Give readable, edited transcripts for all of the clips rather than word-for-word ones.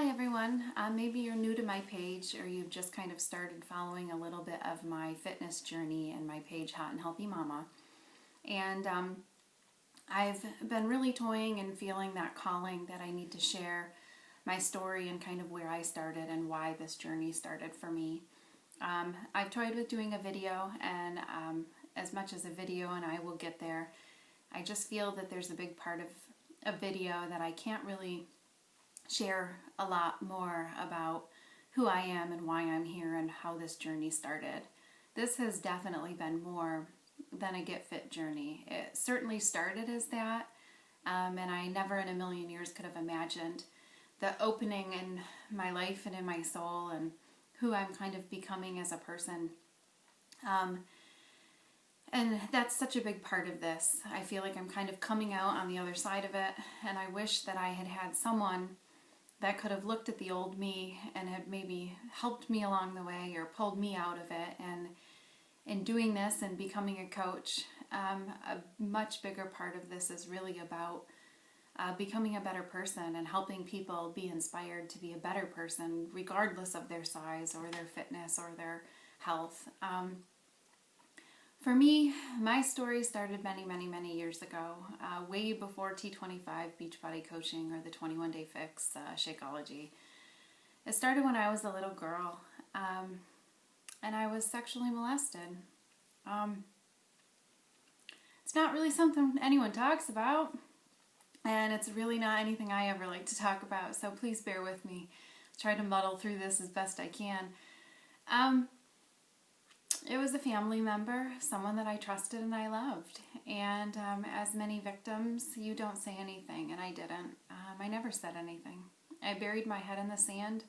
Hi everyone, maybe you're new to my page or you've just kind of started following a little bit of my fitness journey and my page Hot and Healthy Mama. And I've been really toying and feeling that calling that I need to share my story and kind of where I started and why this journey started for me. I've toyed with doing a video, and as much as a video and I will get there, I just feel that there's a big part of a video that I can't really share a lot more about who I am and why I'm here and how this journey started. This has definitely been more than a Get Fit journey. It certainly started as that, and I never in a million years could have imagined the opening in my life and in my soul and who I'm kind of becoming as a person. And that's such a big part of this. I feel like I'm kind of coming out on the other side of it, and I wish that I had had someone that could have looked at the old me and had maybe helped me along the way or pulled me out of it. And in doing this and becoming a coach, a much bigger part of this is really about becoming a better person and helping people be inspired to be a better person regardless of their size or their fitness or their health. For me, my story started many, many, many years ago, way before T25, Beachbody Coaching, or the 21-Day Fix, Shakeology. It started when I was a little girl, and I was sexually molested. It's not really something anyone talks about, and it's really not anything I ever like to talk about, so please bear with me. I'll try to muddle through this as best I can. It was a family member, someone that I trusted and I loved. And as many victims, you don't say anything, and I didn't. I never said anything. I buried my head in the sand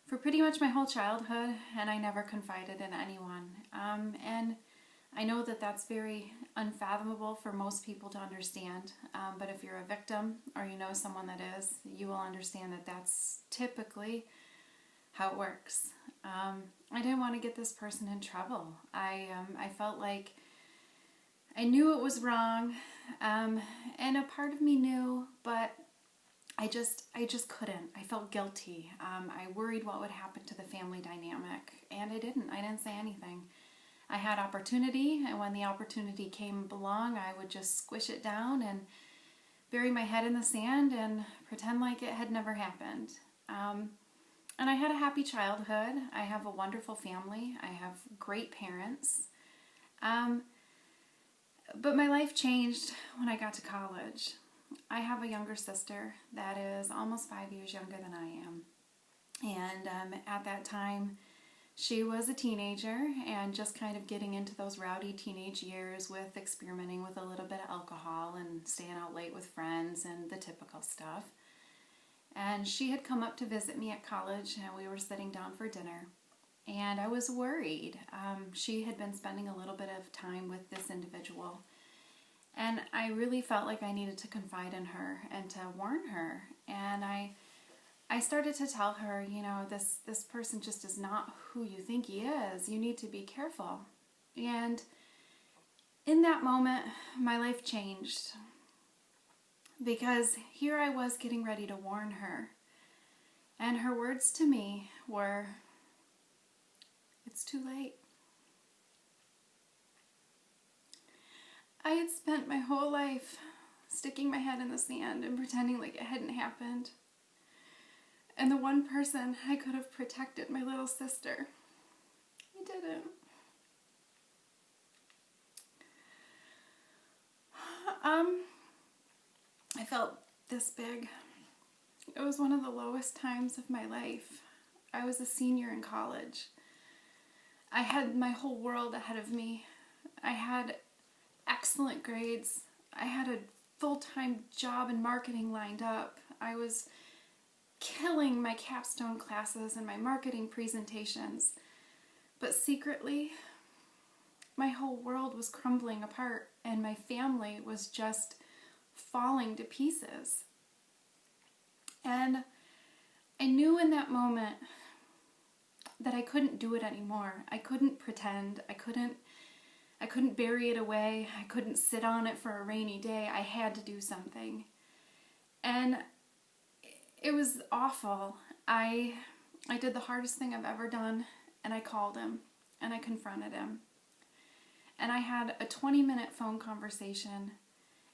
for pretty much my whole childhood, and I never confided in anyone. And I know that that's very unfathomable for most people to understand, but if you're a victim or you know someone that is, you will understand that that's typically how it works. I didn't want to get this person in trouble. I felt like I knew it was wrong, and a part of me knew, but I just couldn't. I felt guilty. I worried what would happen to the family dynamic, and I didn't say anything. I had opportunity, and when the opportunity came along, I would just squish it down and bury my head in the sand and pretend like it had never happened. And I had a happy childhood. I have a wonderful family. I have great parents. But my life changed when I got to college. I have a younger sister that is almost 5 years younger than I am. And at that time, she was a teenager and just kind of getting into those rowdy teenage years with experimenting with a little bit of alcohol and staying out late with friends and the typical stuff. And she had come up to visit me at college, and we were sitting down for dinner. And I was worried. She had been spending a little bit of time with this individual. And I really felt like I needed to confide in her and to warn her. And I started to tell her, you know, this person just is not who you think he is. You need to be careful. And in that moment, my life changed. Because here I was getting ready to warn her. And her words to me were, "It's too late." I had spent my whole life sticking my head in the sand and pretending like it hadn't happened. And the one person I could have protected, my little sister, he didn't. I felt this big. It was one of the lowest times of my life. I was a senior in college. I had my whole world ahead of me. I had excellent grades. I had a full-time job in marketing lined up. I was killing my capstone classes and my marketing presentations. But secretly, my whole world was crumbling apart, and my family was just falling to pieces. And I knew in that moment that I couldn't do it anymore. I couldn't pretend. I couldn't bury it away. I couldn't sit on it for a rainy day. I had to do something. And it was awful. I did the hardest thing I've ever done, and I called him, and I confronted him. And I had a 20-minute phone conversation,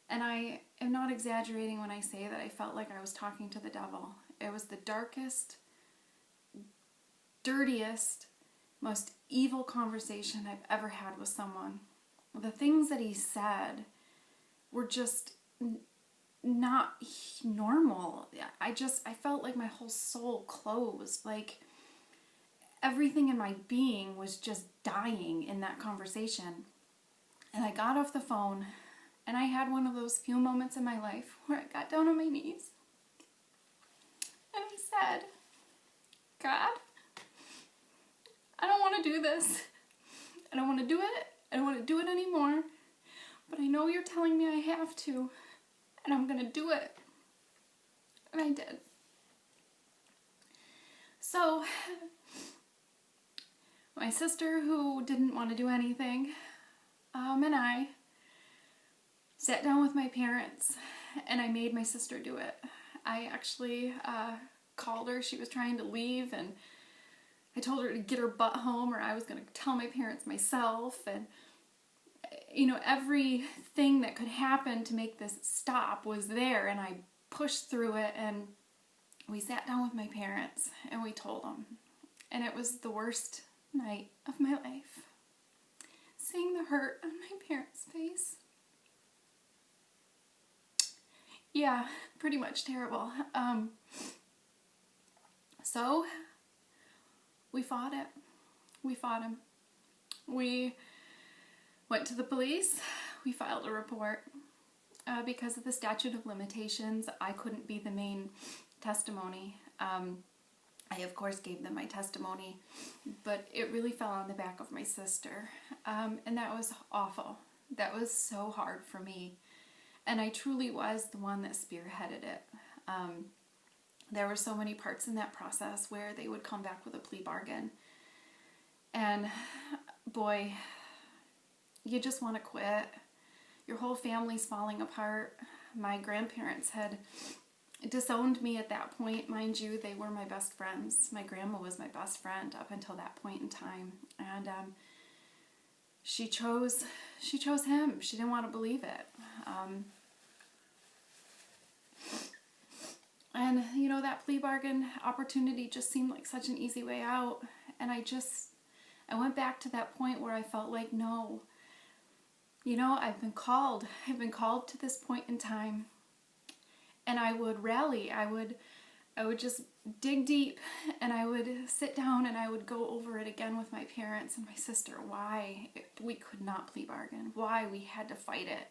and I am not exaggerating when I say that I felt like I was talking to the devil. It was the darkest, dirtiest, most evil conversation I've ever had with someone. The things that he said were just not normal. I felt like my whole soul closed. Like everything in my being was just dying in that conversation. And I got off the phone, and I had one of those few moments in my life where I got down on my knees. And I said, God, I don't want to do this. I don't want to do it. I don't want to do it anymore. But I know you're telling me I have to. And I'm going to do it. And I did. So, my sister, who didn't want to do anything, and I sat down with my parents, and I made my sister do it. I actually called her. She was trying to leave, and I told her to get her butt home, or I was going to tell my parents myself. And you know, everything that could happen to make this stop was there, and I pushed through it, and we sat down with my parents, and we told them. And it was the worst night of my life. Seeing the hurt on my parents' face. Yeah, pretty much terrible. So, we fought it. We fought him. We went to the police. We filed a report. Because of the statute of limitations, I couldn't be the main testimony. I, of course, gave them my testimony, but it really fell on the back of my sister. And that was awful. That was so hard for me. And I truly was the one that spearheaded it. There were so many parts in that process where they would come back with a plea bargain. And boy, you just want to quit. Your whole family's falling apart. My grandparents had disowned me at that point. Mind you, they were my best friends. My grandma was my best friend up until that point in time. And she chose him. She didn't want to believe it. And, you know, that plea bargain opportunity just seemed like such an easy way out. And I went back to that point where I felt like, no, you know, I've been called to this point in time. And I would rally. I would just dig deep, and I would sit down and I would go over it again with my parents and my sister. Why we could not plea bargain. Why we had to fight it.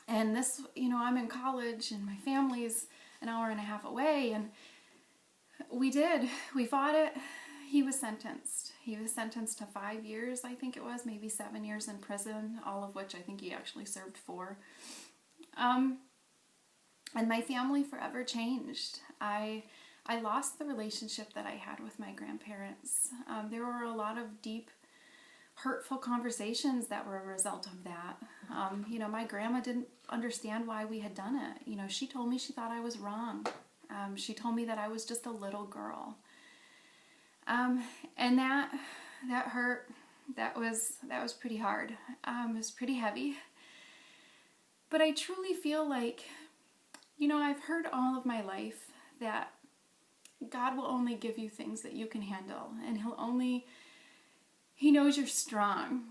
And this, you know, I'm in college and my family's an hour and a half away, and we fought it. He was sentenced. He was sentenced to 5 years, I think it was, maybe 7 years in prison, all of which I think he actually served 4. And my family forever changed. I lost the relationship that I had with my grandparents. There were a lot of deep, hurtful conversations that were a result of that. You know, my grandma didn't understand why we had done it. You know, she told me she thought I was wrong. She told me that I was just a little girl. And that hurt. That was pretty hard. It was pretty heavy. But I truly feel like, you know, I've heard all of my life that God will only give you things that you can handle. And He knows you're strong.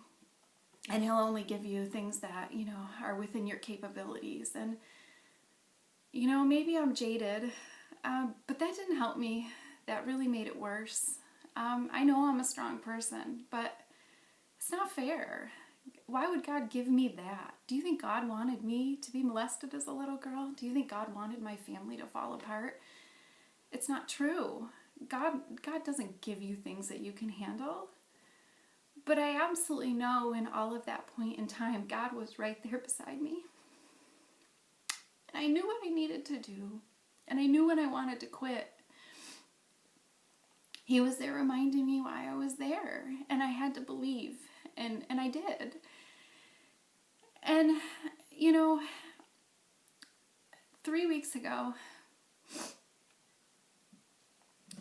And He'll only give you things that, you know, are within your capabilities. And, you know, maybe I'm jaded, but that didn't help me. That really made it worse. I know I'm a strong person, but it's not fair. Why would God give me that? Do you think God wanted me to be molested as a little girl? Do you think God wanted my family to fall apart? It's not true. God doesn't give you things that you can handle. But I absolutely know in all of that point in time, God was right there beside me. And I knew what I needed to do. And I knew when I wanted to quit. He was there reminding me why I was there. And I had to believe. And I did. And, you know, 3 weeks ago,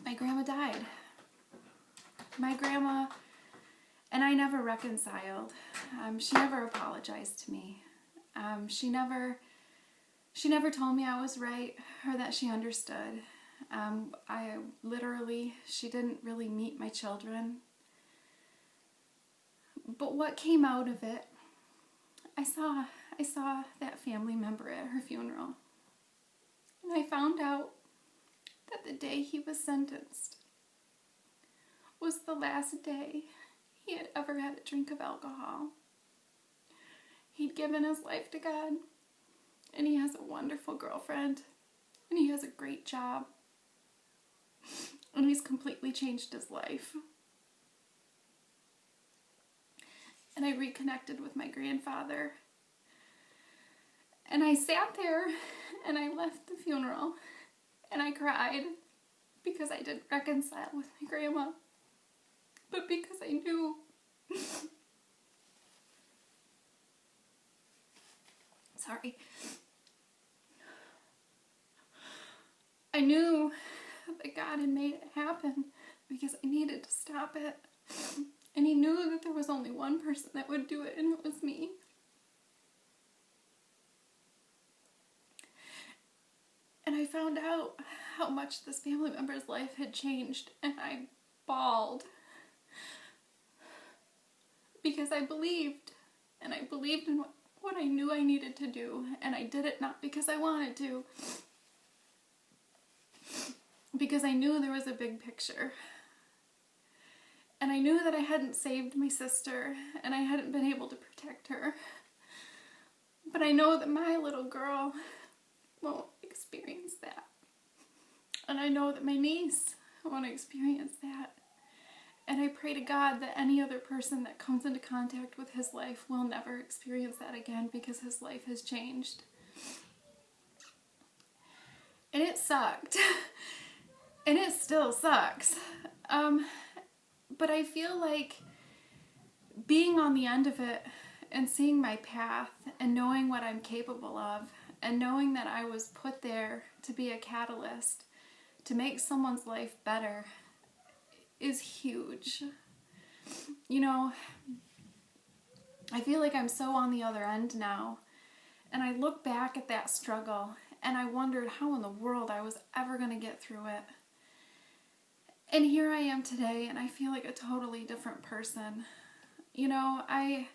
My grandma died. My grandma and I never reconciled. She never apologized to me. She never told me I was right or that she understood. She didn't really meet my children. But what came out of it, I saw that family member at her funeral. And I found out that the day he was sentenced was the last day he had ever had a drink of alcohol. He'd given his life to God, and he has a wonderful girlfriend, and he has a great job, and he's completely changed his life. And I reconnected with my grandfather, and I sat there, and I left the funeral, and I cried because I didn't reconcile with my grandma, but because I knew I knew that God had made it happen because I needed to stop it. And he knew that there was only one person that would do it, and it was me. And I found out how much this family member's life had changed, and I bawled. Because I believed, and I believed in what I knew I needed to do, and I did it not because I wanted to, because I knew there was a big picture. And I knew that I hadn't saved my sister, and I hadn't been able to protect her. But I know that my little girl won't experience that. And I know that my niece won't experience that. And I pray to God that any other person that comes into contact with his life will never experience that again, because his life has changed. And it sucked. And it still sucks. But I feel like being on the end of it and seeing my path and knowing what I'm capable of and knowing that I was put there to be a catalyst to make someone's life better is huge. You know, I feel like I'm so on the other end now, and I look back at that struggle and I wondered how in the world I was ever going to get through it. And here I am today, and I feel like a totally different person. You know, I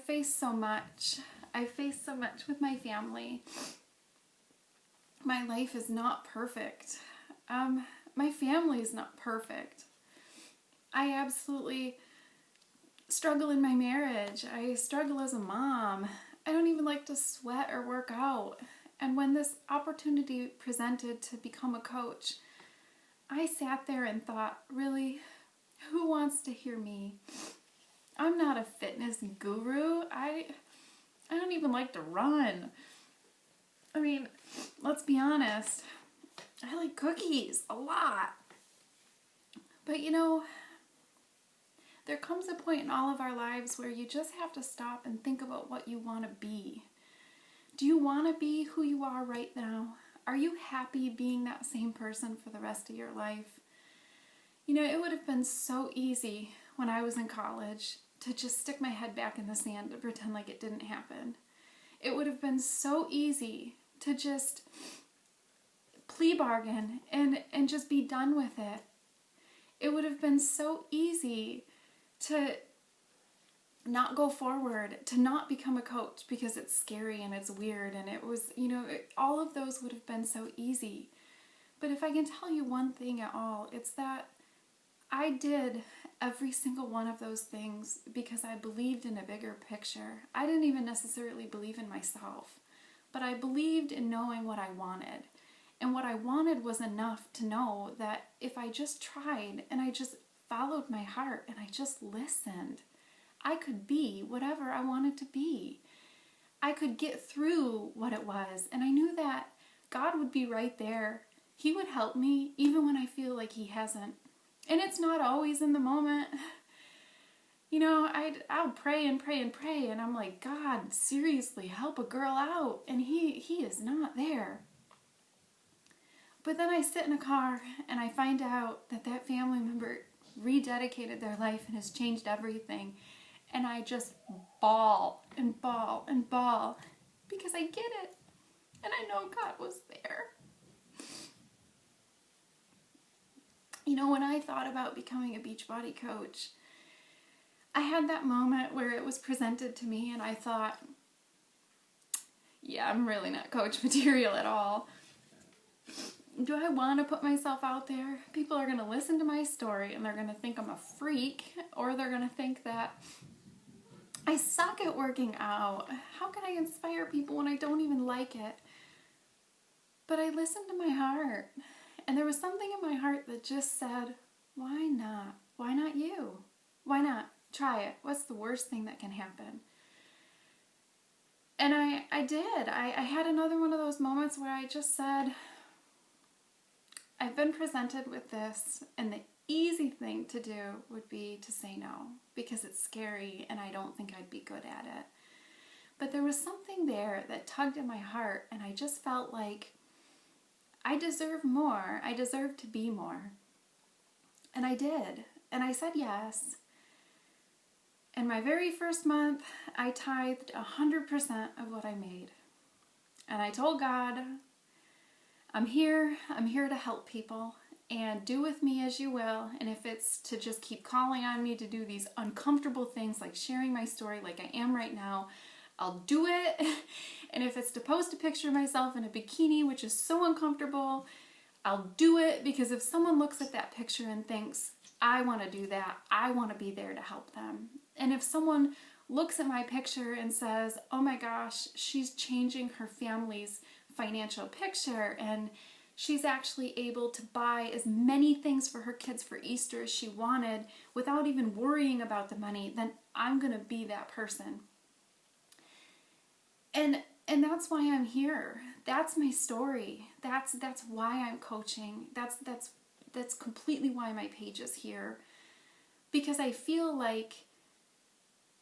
face so much. I face so much with my family. My life is not perfect. My family is not perfect. I absolutely struggle in my marriage. I struggle as a mom. I don't even like to sweat or work out. And when this opportunity presented to become a coach, I sat there and thought, really, who wants to hear me? I'm not a fitness guru. I don't even like to run. I mean, let's be honest. I like cookies a lot. But you know, there comes a point in all of our lives where you just have to stop and think about what you want to be. Do you want to be who you are right now? Are you happy being that same person for the rest of your life? You know, it would have been so easy when I was in college to just stick my head back in the sand and pretend like it didn't happen. It would have been so easy to just plea bargain and just be done with it. It would have been so easy to not go forward, to not become a coach because it's scary and it's weird, and it was, you know, all of those would have been so easy. But if I can tell you one thing at all, it's that I did every single one of those things because I believed in a bigger picture. I didn't even necessarily believe in myself, but I believed in knowing what I wanted. And what I wanted was enough to know that if I just tried and I just followed my heart and I just listened, I could be whatever I wanted to be. I could get through what it was. And I knew that God would be right there. He would help me even when I feel like he hasn't. And it's not always in the moment. You know, I'll pray and pray and pray, and I'm like, God, seriously, help a girl out. And he is not there. But then I sit in a car and I find out that that family member rededicated their life and has changed everything. And I just bawl and bawl and bawl because I get it. And I know God was there. You know, when I thought about becoming a Beachbody coach, I had that moment where it was presented to me and I thought, yeah, I'm really not coach material at all. Do I want to put myself out there? People are going to listen to my story and they're going to think I'm a freak, or they're going to think that I suck at working out. How can I inspire people when I don't even like it? But I listened to my heart, and there was something in my heart that just said, why not? Why not you? Why not? Try it. What's the worst thing that can happen? And I did. I had another one of those moments where I just said, I've been presented with this, and the easy thing to do would be to say no, because it's scary and I don't think I'd be good at it. But there was something there that tugged at my heart, and I just felt like I deserve more. I deserve to be more. And I did. And I said yes. And my very first month, I tithed 100% of what I made. And I told God, I'm here to help people, and do with me as you will. And if it's to just keep calling on me to do these uncomfortable things like sharing my story like I am right now, I'll do it. And if it's to post a picture of myself in a bikini, which is so uncomfortable, I'll do it, because if someone looks at that picture and thinks, I want to do that, I want to be there to help them. And if someone looks at my picture and says, oh my gosh, she's changing her family's financial picture and she's actually able to buy as many things for her kids for Easter as she wanted without even worrying about the money, then I'm going to be that person. And that's why I'm here. That's my story. That's why I'm coaching. That's completely why my page is here. Because I feel like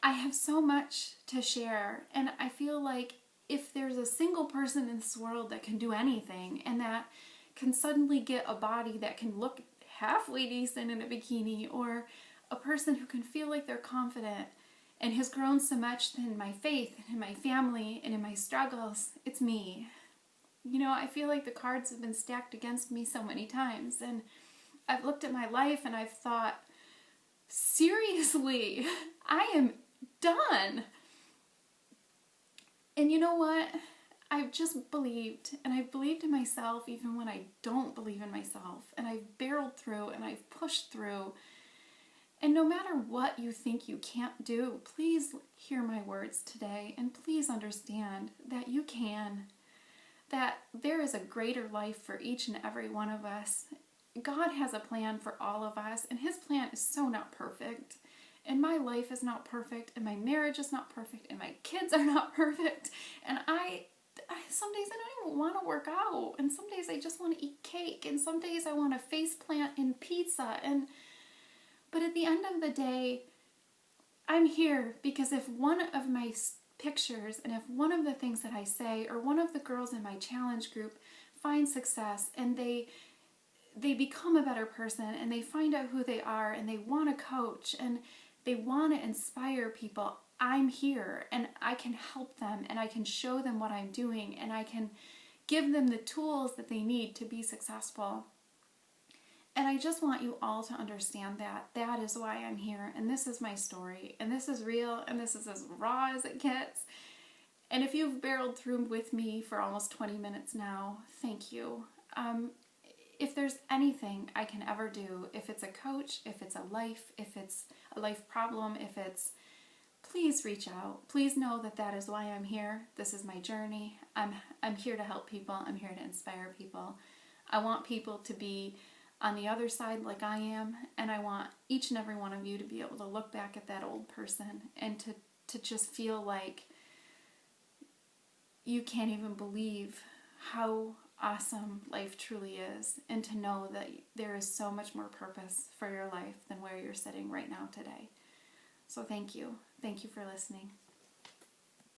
I have so much to share, and I feel like if there's a single person in this world that can do anything and that can suddenly get a body that can look halfway decent in a bikini, or a person who can feel like they're confident and has grown so much in my faith and in my family and in my struggles, it's me. You know, I feel like the cards have been stacked against me so many times, and I've looked at my life and I've thought, seriously, I am done. And you know what? I've just believed, and I've believed in myself even when I don't believe in myself. And I've barreled through and I've pushed through. And no matter what you think you can't do, please hear my words today, and please understand that you can. That there is a greater life for each and every one of us. God has a plan for all of us, and His plan is so not perfect. And my life is not perfect, and my marriage is not perfect, and my kids are not perfect. And I some days I don't even want to work out, and some days I just want to eat cake, and some days I want to face plant in pizza. But at the end of the day, I'm here because if one of my pictures, and if one of the things that I say, or one of the girls in my challenge group find success, and they become a better person, and they find out who they are, and they want to coach, and they want to inspire people, I'm here, and I can help them, and I can show them what I'm doing, and I can give them the tools that they need to be successful. And I just want you all to understand that that is why I'm here, and this is my story, and this is real, and this is as raw as it gets. And if you've barreled through with me for almost 20 minutes now, thank you. If there's anything I can ever do, if it's a coach, if it's a life problem, please reach out. Please know that that is why I'm here. This is my journey. I'm here to help people. I'm here to inspire people. I want people to be on the other side like I am, and I want each and every one of you to be able to look back at that old person and to just feel like you can't even believe how awesome life truly is, and to know that there is so much more purpose for your life than where you're sitting right now today. So thank you. Thank you for listening.